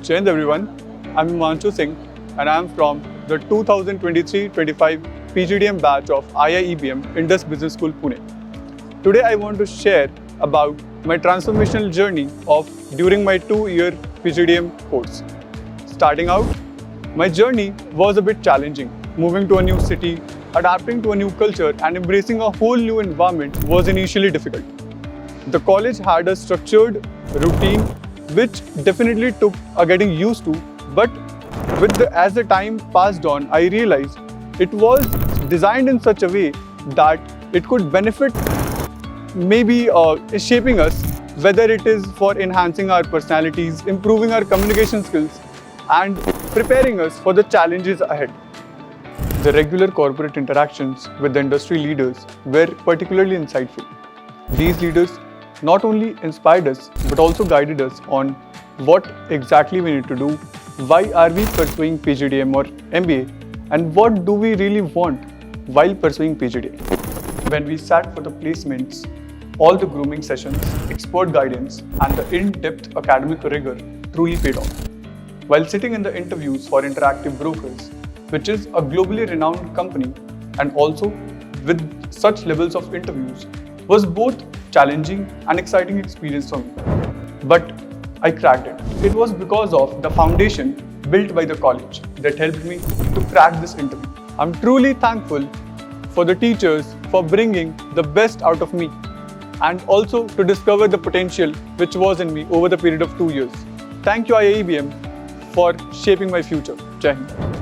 Jai Hind everyone, I'm Himanshu Singh and I'm from the 2023-25 PGDM batch of IIEBM Indus Business School Pune. Today I want to share about my transformational journey of during my 2-year PGDM course. Starting out, my journey was a bit challenging. Moving to a new city, adapting to a new culture and embracing a whole new environment was initially difficult. The college had a structured routine which definitely took a getting used to, but as the time passed on, I realized it was designed in such a way that it could benefit maybe shaping us, whether it is for enhancing our personalities, improving our communication skills and preparing us for the challenges ahead. The regular corporate interactions with the industry leaders were particularly insightful. These leaders not only inspired us but also guided us on what exactly we need to do, why are we pursuing PGDM or MBA, and what do we really want while pursuing PGDM. When we sat for the placements, all the grooming sessions, expert guidance and the in-depth academic rigor truly paid off. While sitting in the interviews for Interactive Brokers, which is a globally renowned company, and also with such levels of interviews, was both challenging and exciting experience for me. But I cracked it. It was because of the foundation built by the college that helped me to crack this interview. I'm truly thankful for the teachers for bringing the best out of me and also to discover the potential which was in me over the period of 2 years. Thank you IIEBM for shaping my future. Jai Hind.